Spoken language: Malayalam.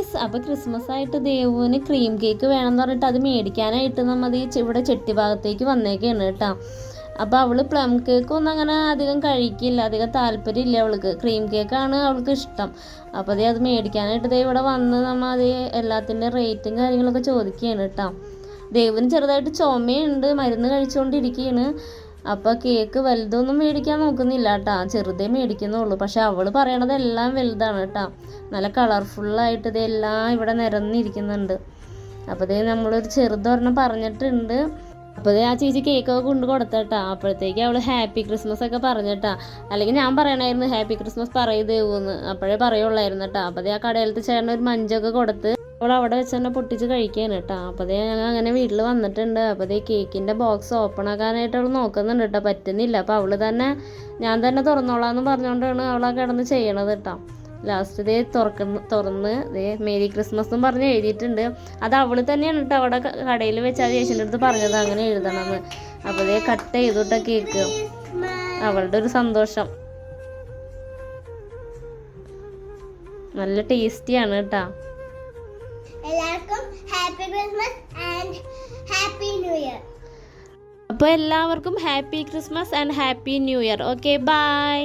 ക്രിസ്മസ്. അപ്പോൾ ക്രിസ്മസ് ആയിട്ട് ദേവുവിന് ക്രീം കേക്ക് വേണമെന്ന് പറഞ്ഞിട്ട് അത് മേടിക്കാനായിട്ട് നമ്മൾ ഇവിടെ ചെട്ടി ഭാഗത്തേക്ക് വന്നേക്കാണ് കേട്ടോ. അപ്പോൾ അവൾ പ്ലം കേക്കൊന്നും അങ്ങനെ അധികം കഴിക്കില്ല, അധികം താല്പര്യമില്ല അവൾക്ക്. ക്രീം കേക്കാണ് അവൾക്ക് ഇഷ്ടം. അപ്പോൾ അത് മേടിക്കാനായിട്ട് ഇവിടെ വന്ന് നമ്മൾ എല്ലാത്തിൻ്റെ റേറ്റും കാര്യങ്ങളൊക്കെ ചോദിക്കുകയാണ് കേട്ടോ. ദേവിന് ചെറുതായിട്ട് ചുമയുണ്ട്, മരുന്ന് കഴിച്ചുകൊണ്ടിരിക്കുകയാണ്. അപ്പോൾ കേക്ക് വലുതൊന്നും മേടിക്കാൻ നോക്കുന്നില്ല കേട്ടോ, ചെറുതേ മേടിക്കുന്നുള്ളൂ. പക്ഷെ അവൾ പറയണതെല്ലാം വലുതാണ് കേട്ടോ. നല്ല കളർഫുള്ളായിട്ട് ഇതെല്ലാം ഇവിടെ നിരന്നിരിക്കുന്നുണ്ട്. അപ്പോൾ നമ്മളൊരു ചെറുതൊരെണ്ണം പറഞ്ഞിട്ടുണ്ട്. അപ്പോൾ ആ ചേച്ചി കേക്കൊക്കെ കൊണ്ട് കൊടുത്തേട്ടാ. അപ്പോഴത്തേക്ക് അവൾ ഹാപ്പി ക്രിസ്മസ് ഒക്കെ പറഞ്ഞിട്ടാ. അല്ലെങ്കിൽ ഞാൻ പറയണമായിരുന്നു ഹാപ്പി ക്രിസ്മസ് പറയതേവൂന്ന്, അപ്പോഴേ പറയുള്ളായിരുന്നു കേട്ടോ. അപ്പോൾ ആ കടയിലത്തെ ചേട്ടൻ ഒരു മഞ്ചൊക്കെ കൊടുത്ത് അവൾ അവിടെ വെച്ച് തന്നെ പൊട്ടിച്ച് കഴിക്കാൻ കേട്ടോ. അപ്പോൾ ഞങ്ങൾ അങ്ങനെ വീട്ടിൽ വന്നിട്ടുണ്ട്. അപ്പോൾ കേക്കിൻ്റെ ബോക്സ് ഓപ്പൺ ആക്കാനായിട്ട് അവൾ നോക്കുന്നുണ്ട് കേട്ടോ, പറ്റുന്നില്ല. അപ്പോൾ അവൾ തന്നെ ഞാൻ തന്നെ തുറന്നോളാമെന്ന് പറഞ്ഞുകൊണ്ടാണ് അവൾ ആ കിടന്ന് ചെയ്യണത് കേട്ടോ. ലാസ്റ്റ് തുറന്ന് മേരി ക്രിസ്മസും പറഞ്ഞ് എഴുതിയിട്ടുണ്ട്. അത് അവൾ തന്നെയാണ് കേട്ടോ അവിടെ കടയിൽ വെച്ച് ആ ചേച്ചിൻ്റെ അടുത്ത് പറഞ്ഞത് അങ്ങനെ എഴുതണമെന്ന്. അപ്പോൾ കട്ട് ചെയ്തുട്ടോ കേക്ക്. അവളുടെ ഒരു സന്തോഷം. നല്ല ടേസ്റ്റിയാണ് കേട്ടോ. എല്ലാവർക്കും happy Christmas and happy new year. അപ്പോൾ എല്ലാവർക്കും happy Christmas and happy new year. Okay, by.